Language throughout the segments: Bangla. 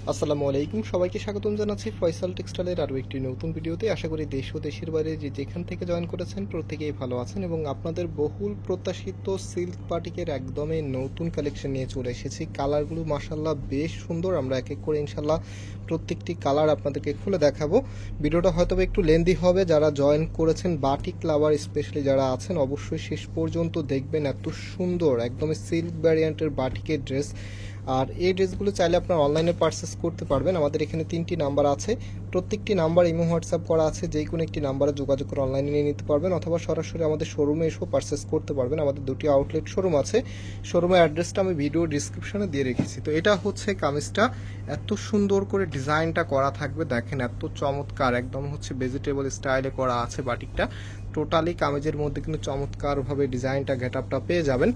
আসসালামু আলাইকুম, সবাইকে স্বাগতম জানাচ্ছি ফয়সাল টেক্সটাইলের আরও একটি নতুন ভিডিওতে। আশা করি দেশ ও দেশের বাইরে যে যেখান থেকে জয়েন করেছেন প্রত্যেকেই ভালো আছেন এবং আপনাদের বহুল প্রত্যাশিত সিল্ক বাটিকের একদমই নতুন কালেকশন নিয়ে চলে এসেছি। কালারগুলো মাশাআল্লাহ বেশ সুন্দর। আমরা এক এক করে ইনশাল্লাহ প্রত্যেকটি কালার আপনাদেরকে খুলে দেখাবো। ভিডিওটা হয়তো একটু লেন্দি হবে, যারা জয়েন করেছেন বাটিক লাভার স্পেশালি যারা আছেন অবশ্যই শেষ পর্যন্ত দেখবেন। এত সুন্দর একদমই সিল্ক ভ্যারিয়েন্টের বাটিকের ড্রেস, আর এই ড্রেসগুলো চাইলে আপনারা অনলাইনে পারচেস করতে পারবেন। আমাদের এখানে 3টি নাম্বার আছে, প্রত্যেকটি নাম্বার ইমো হোয়াটসঅ্যাপ করা আছে, যে কোনো একটি নাম্বারে যোগাযোগ করে অনলাইনে নিয়ে নিতে পারবেন অথবা সরাসরি আমাদের শোরুমে এসেও পারচেস করতে পারবেন। আমাদের 2টি আউটলেট শোরুম আছে, শোরুমের অ্যাড্রেসটা আমি ভিডিও ডিসক্রিপশনে দিয়ে রেখেছি। তো এটা হচ্ছে কামিজটা, এত সুন্দর করে ডিজাইনটা করা থাকবে, দেখেন এত চমৎকার, একদম হচ্ছে ভেজিটেবল স্টাইলে করা আছে বাটিকটা। টোটালি কামিজের মধ্যে কিন্তু চমৎকারভাবে ডিজাইনটা গেটআপটা পেয়ে যাবেন।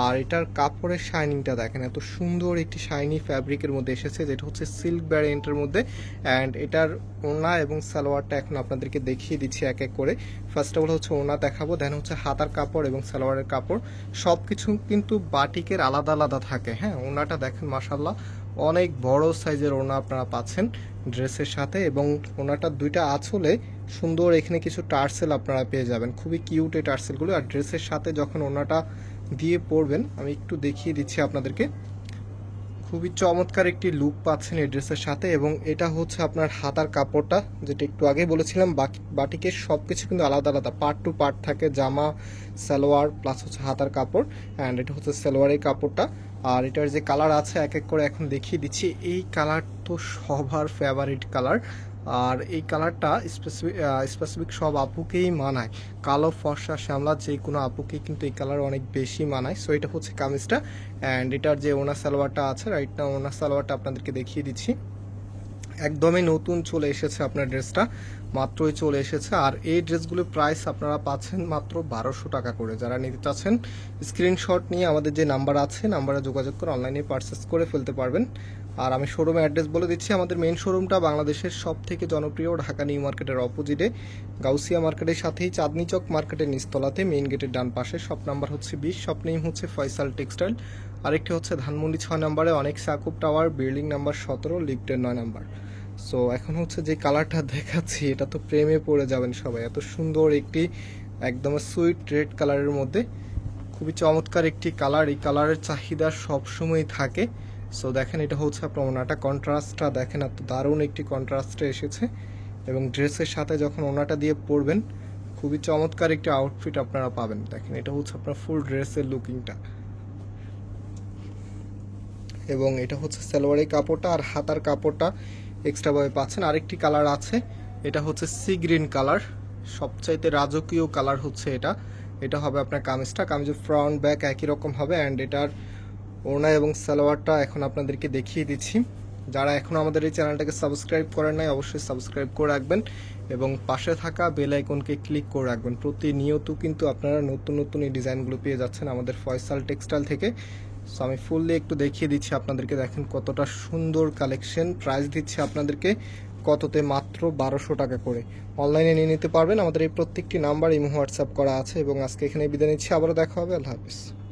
আর এটার কাপড়ের শাইনিংটা দেখেন, এত সুন্দর একটি শাইনি ফ্যাব্রিকের মধ্যে এসেছে, যেটা হচ্ছে সিল্ক ভ্যারিয়েন্টের মধ্যে। অ্যান্ড এটার ওড়না এবং সালোয়ারটা এখন আপনাদেরকে দেখিয়ে দিচ্ছি এক এক করে। ফার্স্ট অফ অল হচ্ছে ওড়না দেখাবো, দেন হচ্ছে হাতার কাপড় এবং সালোয়ারের কাপড়, সব কিছু কিন্তু বাটিকের আলাদা আলাদা থাকে। হ্যাঁ, ওড়নাটা দেখেন মাশাআল্লাহ অনেক বড় সাইজের ওড়না আপনারা পাচ্ছেন ড্রেসের সাথে, এবং ওড়নাটার 2টা আঁচলে সুন্দর এখানে কিছু টার্সেল আপনারা পেয়ে যাবেন, খুবই কিউট এই টার্সেলগুলো। আর ড্রেসের সাথে যখন ওড়নাটা দিয়ে পরবেন, আমি একটু দেখিয়ে দিচ্ছি আপনাদেরকে, খুবই চমৎকার একটি লুক পাচ্ছেন এই ড্রেসের সাথে। এবং এটা হচ্ছে আপনার হাতার কাপড়টা, যেটা একটু আগে বলেছিলাম বাটিকের সব কিছু কিন্তু আলাদা আলাদা, পার্ট টু পার্ট থাকে, জামা সালোয়ার প্লাস হচ্ছে হাতার কাপড়। অ্যান্ড এটা হচ্ছে সালোয়ারের কাপড়টা। আর এটার যে কালার আছে এক এক করে এখন দেখিয়ে দিচ্ছি। এই কালার তো সবার ফেভারিট কালার, আর এই কালারটা স্পেসিফিক সব আপুকেই মানায়, কালো ফর্সা শ্যামলা যে কোনো আপুকেই কিন্তু এই কালার অনেক বেশি মানায়। সো এটা হচ্ছে কামিজটা। অ্যান্ড এটার যে ওনা সালোয়ারটা আছে, রাইট না, ওনা সালোয়ারটা আপনাদেরকে দেখিয়ে দিচ্ছি। একদমই নতুন চলে এসেছে আপনার ড্রেসটা, মাত্রই চলে এসেছে। আর এই ড্রেসগুলোর প্রাইস আপনারা পাচ্ছেন মাত্র 1200 টাকা করে। যারা নিতে চাচ্ছেন স্ক্রিনশট নিয়ে আমাদের যে নাম্বার আছে, নাম্বারে যোগাযোগ করে অনলাইনে পারচেস করে ফেলতে পারবেন। আর আমি শোরুমের অ্যাড্রেস বলে দিচ্ছি। আমাদের মেন শোরুমটা বাংলাদেশের সব থেকে জনপ্রিয় ঢাকা নিউ মার্কেটের অপোজিটে, গাউসিয়া মার্কেটের সাথেই চাঁদনি চক মার্কেটের নিচতলাতে, মেইন গেটের ডান পাশে। শপ নাম্বার হচ্ছে 20, শপ নেম হচ্ছে ফয়সাল টেক্সটাইল। আরেকটি হচ্ছে ধানমন্ডি 6 নম্বরে অনেক সাকুব টাওয়ার, বিল্ডিং নাম্বার 17, লিফটের 9 নাম্বার। সো এখন হচ্ছে যে কালারটা দেখাচ্ছি, এটা তো প্রেমে পড়ে যাবেন সবাই। এত সুন্দর একটি একদম সুইট রেড কালারের মধ্যে, খুবই চমৎকার একটি কালার। এই কালারের চাহিদা সবসময় থাকে। সো দেখেন, এটা হচ্ছে আপনার ওনাটা, কন্ট্রাস্টটা দেখেন, এত দারুণ একটি কন্ট্রাস্টে এসেছে। এবং ড্রেসের সাথে যখন ওনাটা দিয়ে পরবেন, খুবই চমৎকার একটি আউটফিট আপনারা পাবেন। দেখেন, এটা হচ্ছে আপনার ফুল ড্রেসের লুকিংটা। এবং এটা হচ্ছে সালোয়ারের কাপড়টা, আর হাতার কাপড়টা এক্সট্রাভাবে পাচ্ছেন। আরেকটি কালার আছে, এটা হচ্ছে সি গ্রিন কালার, সবচাইতে রাজকীয় কালার হচ্ছে এটা। এটা হবে আপনার কামিজটা, কামিজের ফ্রন্ট ব্যাক একই রকম হবে। অ্যান্ড এটার ওড়না এবং সালোয়ারটা এখন আপনাদেরকে দেখিয়ে দিচ্ছি। যারা এখন আমাদের এই চ্যানেলটাকে সাবস্ক্রাইব করেন নাই, অবশ্যই সাবস্ক্রাইব করে রাখবেন এবং পাশে থাকা বেল আইকনকে ক্লিক করে রাখবেন। প্রতিনিয়ত কিন্তু আপনারা নতুন নতুন এই ডিজাইনগুলো পেয়ে যাচ্ছেন আমাদের ফয়সাল টেক্সটাইল থেকে। সো আমি ফুললি একটু দেখিয়ে দিচ্ছি আপনাদেরকে, দেখেন কতটা সুন্দর কালেকশন। প্রাইস দিচ্ছি আপনাদেরকে কততে, মাত্র 1200 টাকা করে। অনলাইনে নিয়ে নিতে পারবেন। আমাদের এই প্রত্যেকটি নাম্বার ইমো হোয়াটসঅ্যাপ করা আছে। এবং আজকে এখানে বিদায় নিচ্ছি, আবারও দেখা হবে। আল্লাহ হাফিজ।